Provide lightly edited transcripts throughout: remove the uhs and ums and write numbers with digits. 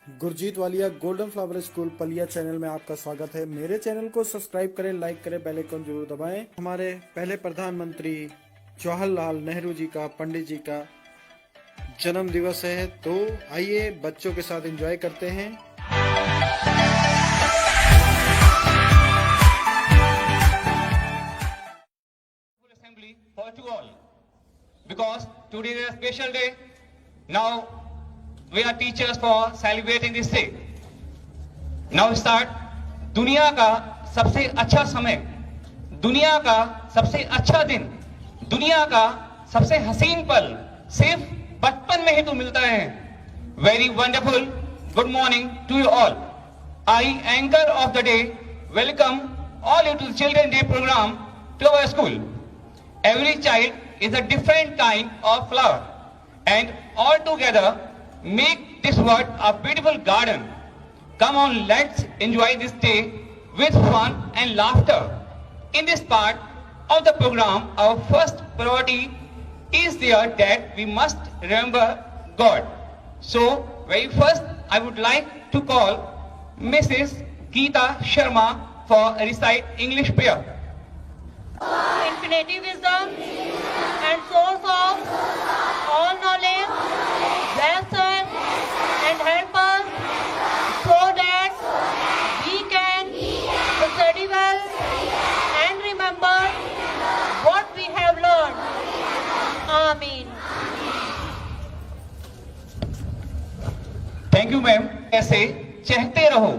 Gurjeet Walia golden flower school Palia channel में आपका स्वागत है। मेरे चैनल को सब्सक्राइब करें, लाइक करें, बेल आइकन जरूर दबाएं। हमारे पहले प्रधानमंत्री जवाहरलाल नेहरू जी का, पंडित जी का जन्म दिवस है, तो आइए बच्चों के साथ एंजॉय करते हैं। Assembly for to all, because today is a special day. Now we are teachers for celebrating this day. Now start. दुनिया का सबसे अच्छा समय, दुनिया का सबसे अच्छा दिन, दुनिया का सबसे हसीन पल सिर्फ बचपन में ही तो मिलता है। Very wonderful. Good morning to you all. I, anchor of the day, welcome all you to the Children Day program to our school. Every child is a different kind of flower, and all together make this world a beautiful garden. Come on, let's enjoy this day with fun and laughter. In this part of the program, our first priority is there that we must remember God. So, very first, I would like to call Mrs. Geeta Sharma for a recite English prayer. Infinity wisdom and source of all knowledge, bless us and help us so that we can study well and remember what we have learned. Amen. Thank you ma'am. ऐसे चहकते रहो,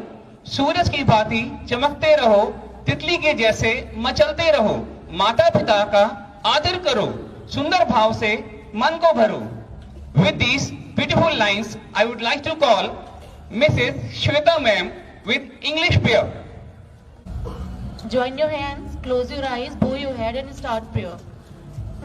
सूरज की भांति चमकते रहो, तितली के जैसे मचलते रहो, माता पिता का आदर करो, सुंदर भाव से मन को भरो। With these beautiful lines, I would like to call Mrs. Shweta ma'am with English prayer. Join your hands, close your eyes, bow your head and start prayer.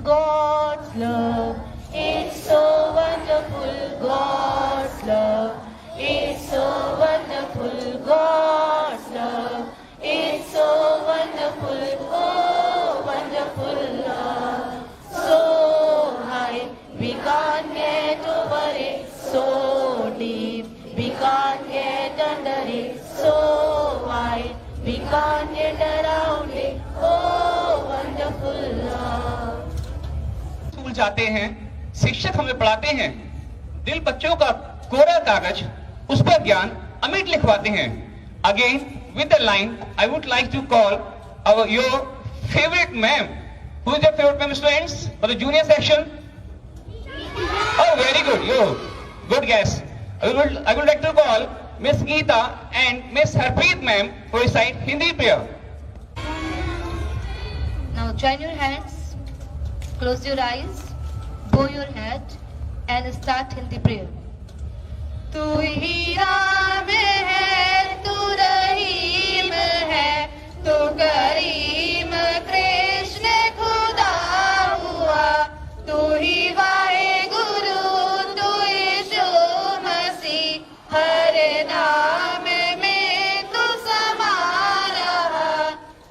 God's love, it's so wonderful. God's love, it's so wonderful. God's love, it's so wonderful. Oh, wonderful love. So high, we can't get over it. So deep, we can't get under it. So wide, we can't get around it. Oh, wonderful love. School जाते हैं, शिक्षक हमें पढ़ाते हैं, दिल बच्चों का कोरा कागज, उस पर ज्ञान अमिट लिखवाते हैं। Again, with the line, I would like to call your favorite ma'am. Who is your favorite ma'am, students, for the junior section? Oh, very good. You, good guess. I would like to call Miss Geeta and Miss Harpreet ma'am for recite Hindi prayer. Now join your hands, close your eyes, bow your head and start Hindi prayer. तू ही राम है, तू रहीम है, तू करीम कृष्ण खुदा हुआ, तू ही वाहेगुरु, तू यीशु मसीह, हर नाम में तू समा रहा।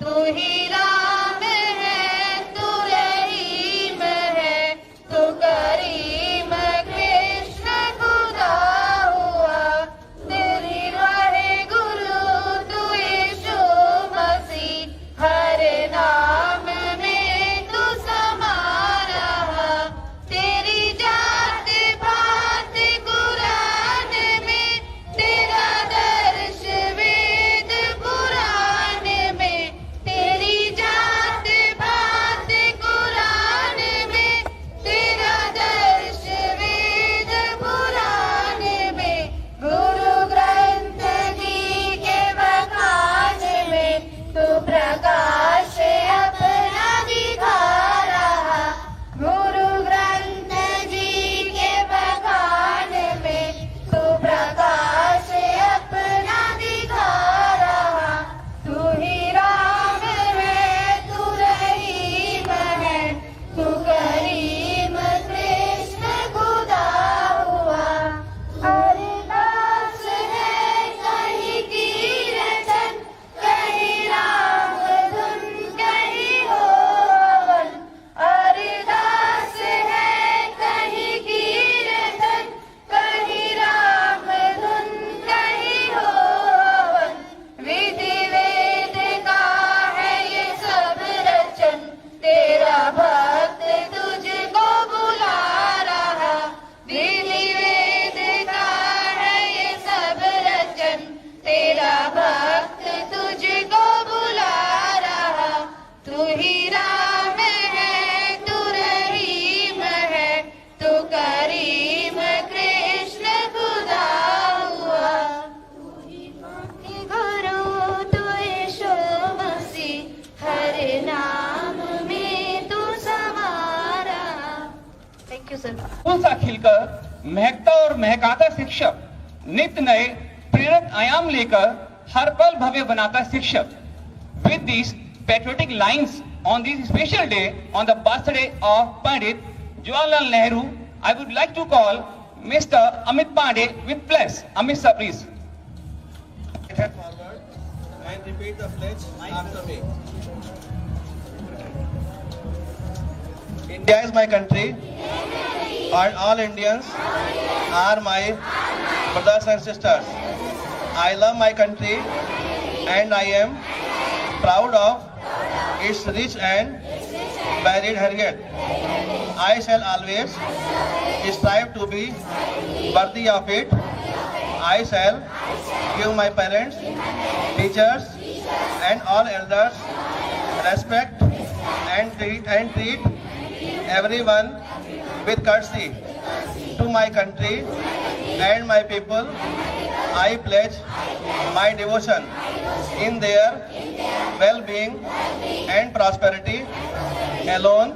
तू ही राम है, तू रहीम है, तू करीम कृष्ण खुदा हुआ, तेरी वाहेगुरु, तू यीशु मसीह, हर नाम में तू समा रहा। तेरी जात पात कुरान में, तेरा महकता और महकाता शिक्षक, नित्य नए प्रेरक आयाम लेकर हर पल भव्य बनाता शिक्षक। With these patriotic lines on this special day, on the birthday of Pandit Jawaharlal Nehru, I would like to call Mr. Amit Pandey with pledge. Amit sir, please. Head forward and repeat the pledge after me. India is my country, and all Indians are my brothers and sisters. I love my country, and I am proud of its rich and varied heritage. I shall always strive to be worthy of it. I shall give my parents, teachers, and all elders respect and treat everyone with courtesy. To my country and my people, I pledge my devotion in their well-being and prosperity. Alone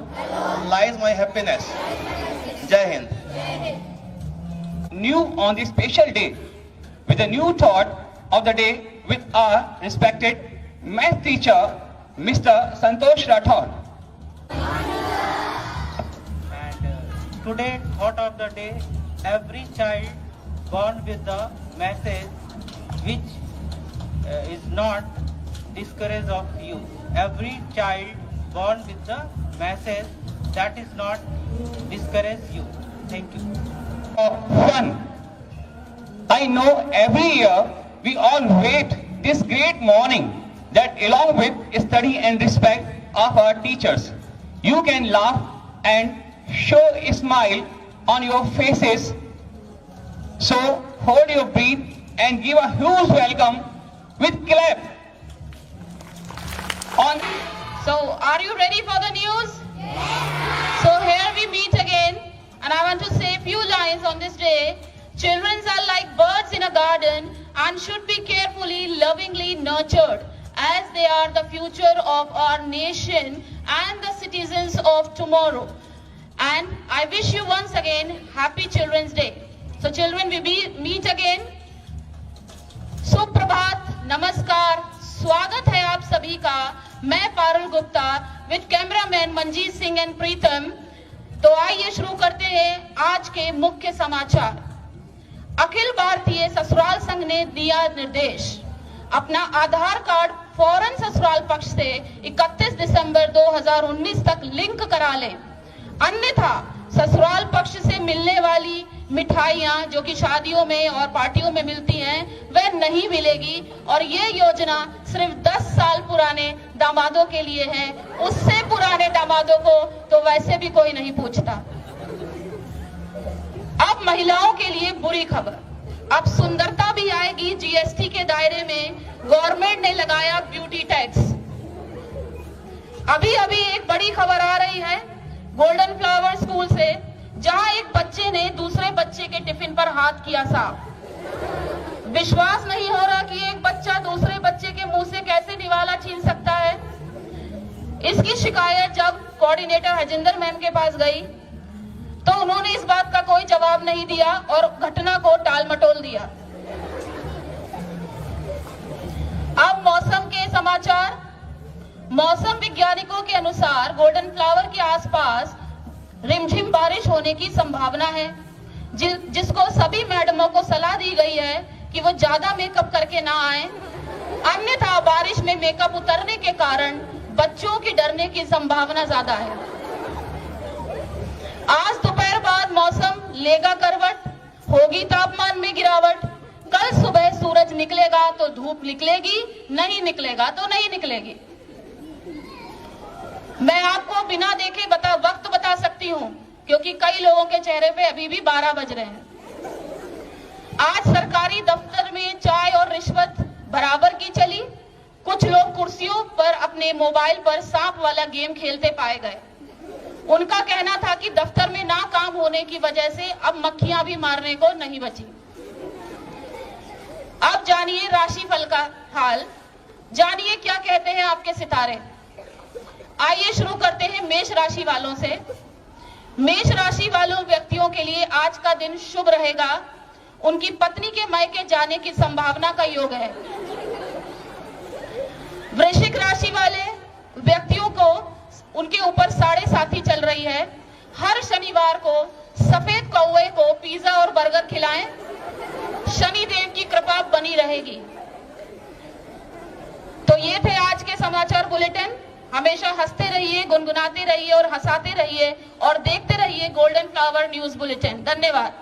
lies my happiness. Jai Hind. New on this special day, with a new thought of the day with our respected math teacher, Mr. Santosh Rathod. And today, thought of the day, every child born with the message which is not discourage of you. Every child born with the message that is not discourage you. Thank you. Fun. I know every year we all wait this great morning that along with study and respect of our teachers, you can laugh and show a smile on your faces. So hold your breath and give a huge welcome with clap. So, are you ready for the news? Yes. So, here we meet again, and I want to say a few lines on this day. Children are like birds in a garden and should be carefully, lovingly nurtured, as they are the future of our nation and the citizens of tomorrow. And I wish you once again Happy Children's Day. So, children, we meet again. सुप्रभात, नमस्कार, स्वागत है आप सभी का। मैं Parul Gupta with cameraman Manjeet Singh and Pritam. तो आइए शुरू करते हैं आज के मुख्य समाचार। अखिल भारतीय ससुराल संघ ने दिया निर्देश, अपना आधार कार्ड फौरन ससुराल पक्ष से 31 दिसंबर 2019 तक लिंक करा लें, अन्यथा ससुराल पक्ष से मिलने वाली मिठाइयां जो कि शादियों में और पार्टियों में मिलती हैं वह नहीं मिलेगी। और ये योजना सिर्फ 10 साल पुराने दामादों के लिए है, उससे पुराने दामादों को तो वैसे भी कोई नहीं पूछता। अब महिलाओं के लिए बुरी खबर, अब सुंदरता भी आएगी जीएसटी के दायरे में। गवर्नमेंट ने लगाया ब्यूटी टैक्स। अभी अभी एक बड़ी खबर आ रही है गोल्डन फ्लावर स्कूल से, जहां एक बच्चे ने दूसरे बच्चे के टिफिन पर हाथ किया साफ। विश्वास नहीं हो रहा कि एक बच्चा दूसरे बच्चे के मुंह से कैसे निवाला छीन सकता है। इसकी शिकायत जब कोऑर्डिनेटर हजिंदर मैम के पास गई तो उन्होंने इस बात का कोई जवाब नहीं दिया और घटना को टाल मटोल दिया। अब मौसम के समाचार। मौसम वैज्ञानिकों के अनुसार गोल्डन फ्लावर के आसपास रिमझिम बारिश होने की संभावना है, जिसको सभी मैडमों को सलाह दी गई है कि वो ज्यादा मेकअप करके ना आए, अन्यथा बारिश में मेकअप उतरने के कारण बच्चों की डरने की संभावना ज्यादा है। आज दोपहर बाद मौसम लेगा करवट, होगी तापमान में गिरावट। कल सुबह सूरज निकलेगा तो धूप निकलेगी, नहीं निकलेगा तो नहीं निकलेगी। मैं आपको बिना देखे वक्त बता सकती हूं, क्योंकि कई लोगों के चेहरे पे अभी भी 12 बज रहे हैं। आज सरकारी दफ्तर में चाय और रिश्वत बराबर की चली। कुछ लोग कुर्सियों पर अपने मोबाइल पर सांप वाला गेम खेलते पाए गए। उनका कहना था कि दफ्तर में ना काम होने की वजह से अब मक्खियां भी मारने को नहीं बची। अब जानिए राशिफल का हाल, जानिए क्या कहते हैं आपके सितारे। आइए शुरू करते हैं मेष राशि वालों से। मेष राशि वालों व्यक्तियों के लिए आज का दिन शुभ रहेगा। उनकी पत्नी के मायके जाने की संभावना का योग है। वृश्चिक राशि वाले व्यक्तियों को उनके ऊपर साढ़े साथी चल रही है। हर शनिवार को सफेद कौवे को पिज्जा और बर्गर खिलाएं, शनि देव की कृपा बनी रहेगी। तो ये थे आज के समाचार बुलेटिन। हमेशा हंसते रहिए, गुनगुनाते रहिए और हंसाते रहिए और देखते रहिए गोल्डन फ्लावर न्यूज बुलेटिन। धन्यवाद।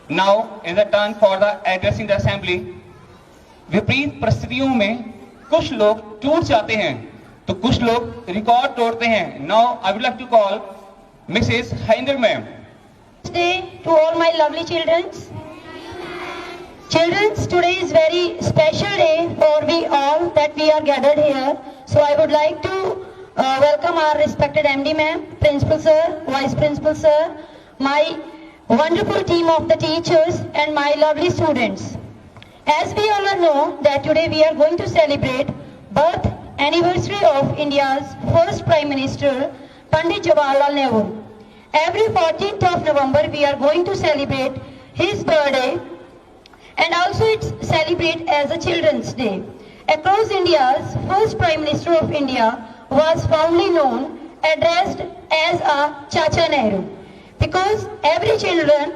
Now is the turn for the addressing the assembly. विपरीत परिस्थितियों में कुछ लोग टूट जाते हैं तो कुछ लोग रिकॉर्ड तोड़ते हैं। Now I would like to call Mrs. Hainder ma'am. Day to all my lovely children. Children's, today is very special day for we all that we are gathered here. So I would like to welcome our respected MD ma'am, Principal sir, Vice Principal sir, my wonderful team of the teachers and my lovely students. As we all know that today we are going to celebrate birth anniversary of India's first Prime Minister, Pandit Jawaharlal Nehru. Every 14th of November we are going to celebrate his birthday, and also it's celebrated as a Children's Day. Across India's first Prime Minister of India was fondly known, addressed as a Chacha Nehru, because every children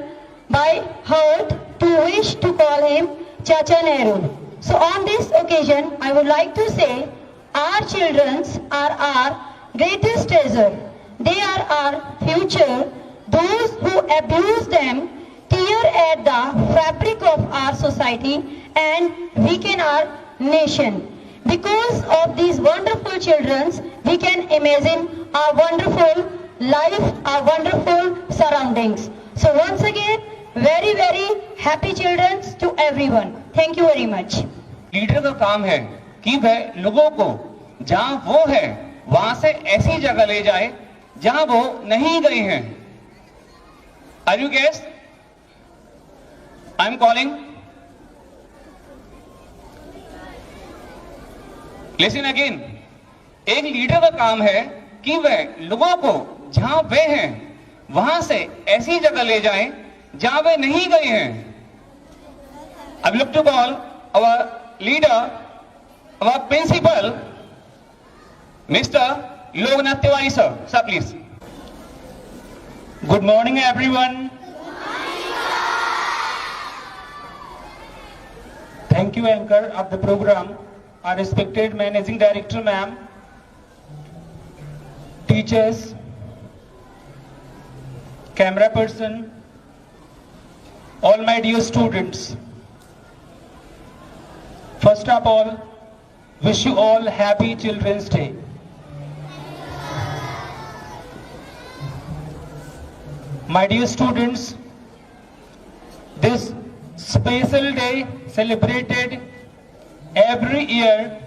by heart to wish to call him Chacha Nehru. So on this occasion, I would like to say our children are our greatest treasure. They are our future. Those who abuse them tear at the fabric of our society and weaken our nation. Because of these wonderful children, we can imagine our wonderful life, our wonderful surroundings. So once again, very, very happy children to everyone. Thank you very much. Leader का काम है कि वह लोगों को जहां वो है वहां से ऐसी जगह ले जाए जहां वो नहीं गए हैं। Are you guessed? I'm calling. Listen again. एक लीडर का काम है कि वह लोगों को जहां वे हैं वहां से ऐसी जगह ले जाएं जहां वे नहीं गए हैं। I would like to call our leader, our principal, Mr. Loknath Tiwari sir. Sir, please. Good morning, everyone. Thank you, anchor of the program, our respected managing director, ma'am, teachers, camera person, all my dear students. First of all, wish you all happy Children's Day. My dear students, this special day celebrated every year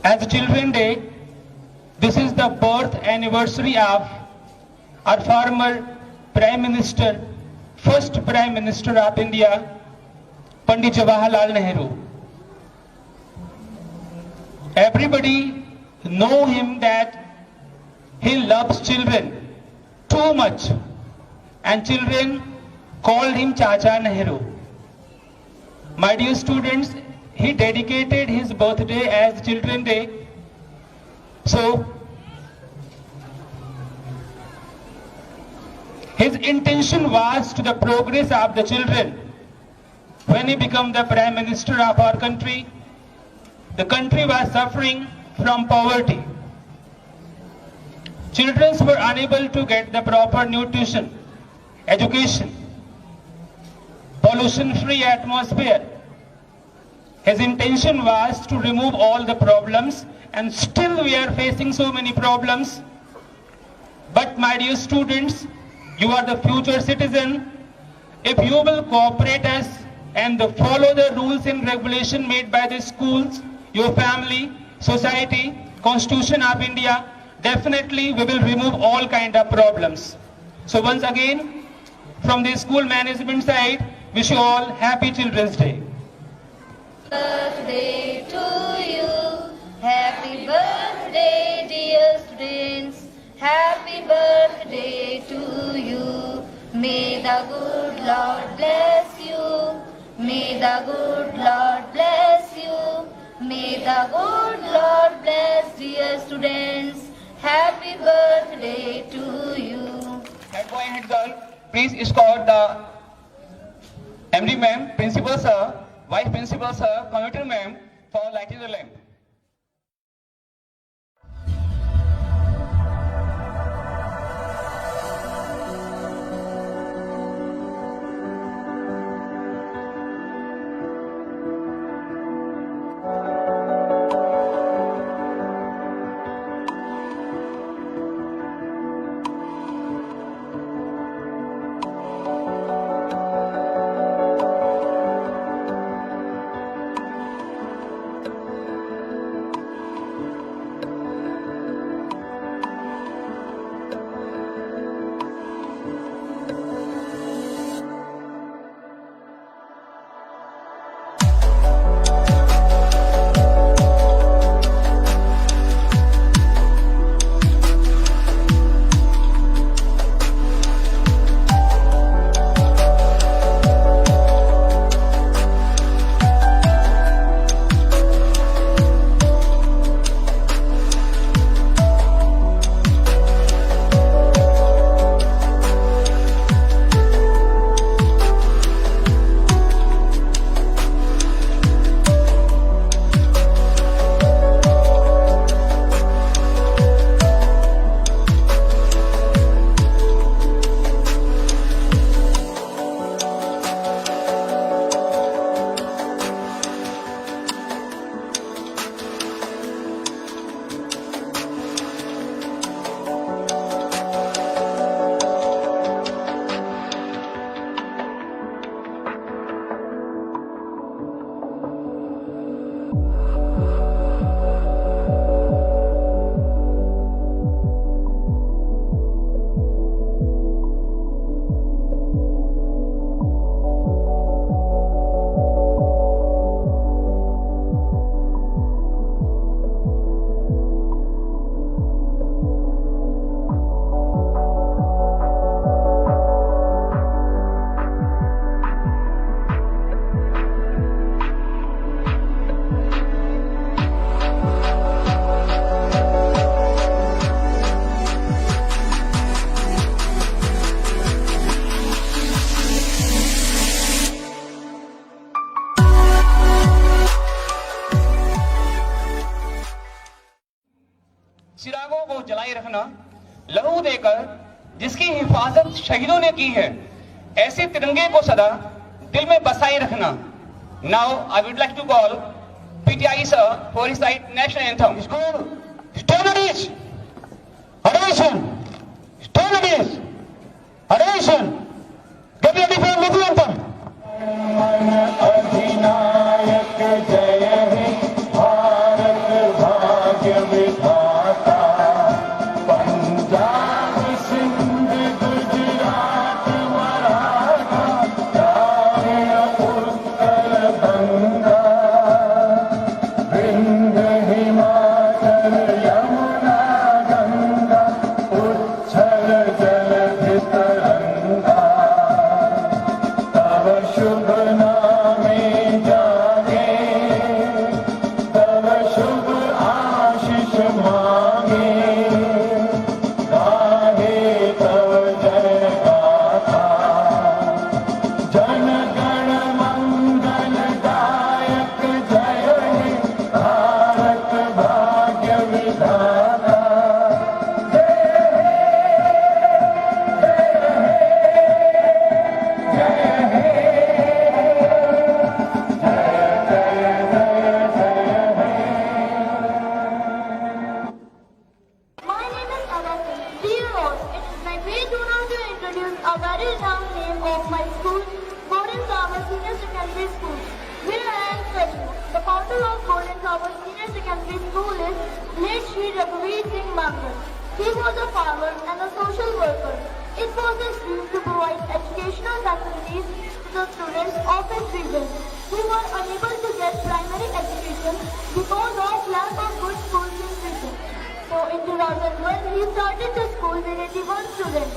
as Children's Day. This is the birth anniversary of our former Prime Minister, first Prime Minister of India, Pandit Jawaharlal Nehru. Everybody know him that he loves children too much, and children called him Chacha Nehru. My dear students, he dedicated his birthday as Children's Day. So his intention was to the progress of the children. When he became the Prime Minister of our country, the country was suffering from poverty. Children were unable to get the proper nutrition, education, pollution-free atmosphere. His intention was to remove all the problems, and still we are facing so many problems. But my dear students, you are the future citizen. If you will cooperate us and follow the rules and regulation made by the schools, your family, society, Constitution of India, definitely we will remove all kind of problems. So once again, from the school management side, wish you all happy Children's Day. Birthday to you. Happy birthday, dear students. Happy birthday to you. May the good Lord bless you. May the good Lord bless you. May the good Lord bless, dear students. Happy birthday to you. Head boy and head girl, please escort the MD ma'am, principal sir, vice principal sir, committee ma'am for lighting the lamp. चिरागों को जलाए रखना, लहू देकर जिसकी हिफाजत शहीदों ने की है, ऐसे तिरंगे को सदा दिल में बसाए रखना. Now I would like to call PTI sir for his national anthem. School, stand at ease. Attention. Stand at ease. Attention. Get ready for the anthem. अधिनायक जय हे भारत भाग्य विधाता, पंजाब सिंध गुजरात मराठा द्राविड़ उत्कल बंगा, विंध्य हिमाचल यमुना गंगा, उच्छल जलधि तरंगा, तव शुभ नामे जागे, तव शुभ आशीष मांगे, गाहे तव जय गाथा, जन गण मंगल दायक जय हे भारत भाग्य विधाता. My name is Avanti. Dear all, it is my great honor to introduce a very long name of my school, Golden Flower Senior Secondary School, where I am studying. The founder of Golden Flower Senior Secondary School is late Shri Raghuveer Singh Mangal. He was a farmer and a social worker. It was his dream to provide educational facilities to the students of his region who were unable to get primary education because of lack of good schools in region. So in 2001, he started the school with 81 students.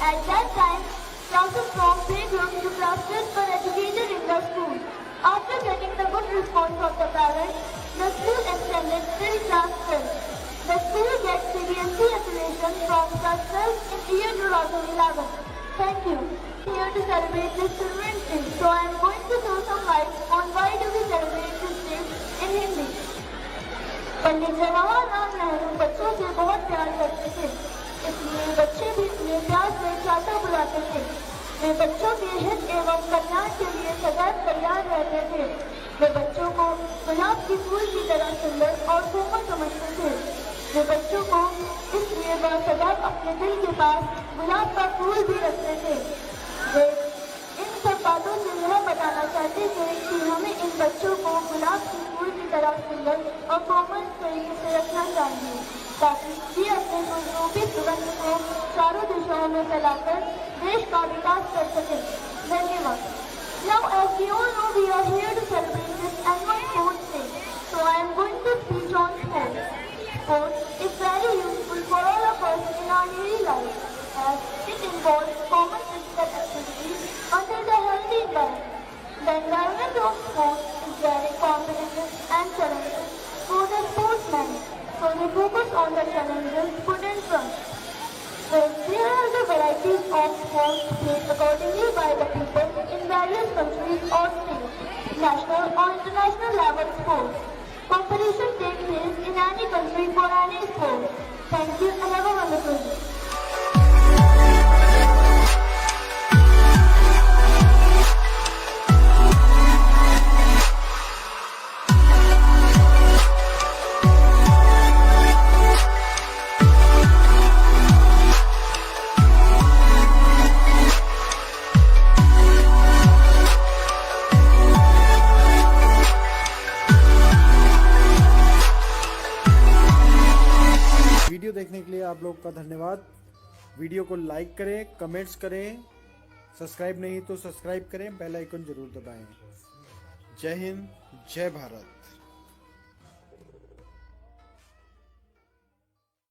At that time, classes from playgroup to class 10 were educated in the school. After getting the good response of the parents, the school extended till class 12. The school gets CBSE affiliation from class 12 in year 2011. Thank you. Here to celebrate this Children's Day, so I am going to throw some light on why do we celebrate this day in Hindi. Pandit Jawaharlal Nehru बच्चों से बहुत प्यार करते थे, इसलिए बच्चे भी उन्हें प्यार से चाचा बुलाते थे। वे बच्चों के हित एवं कल्याण के लिए सदैव तैयार रहते थे। वे बच्चों को गुलाब की फूल की तरह सुंदर और कोमल समझते थे। वे बच्चों को इसलिए वह सदैव अपने दिल के पास गुलाब का फूल भी रखते थे। वे इन सब बातों से यह बताना चाहते थे कि हमें इन बच्चों को गुलाब की फूल की तरह सुंदर और कोमल तरीके से रखना चाहिए, ताकि वे अपने गुणरूपी सुगंध को चारों दिशाओं में फैलाकर देश का विकास कर सकें। धन्यवाद। Now, as we all know, we are here to celebrate this annual Sports Day. So I am going to speak on sports. Sports is very useful for all of us in our daily life, as it involves common physical activities under the healthy environment. The environment of sports is very competitive and challenging for the sportsmen, so they focus on the challenges put in front. There are the varieties of sports played accordingly by the people in various countries or states, national or international level sports. Competition takes place in any country for any sport. Thank you and have a wonderful day. Video देखने के लिए आप लोग का धन्यवाद। Video को like करें, comments करें, सब्सक्राइब नहीं तो सब्सक्राइब करें, बेल आइकन जरूर दबाएं। जय हिंद, जय भारत।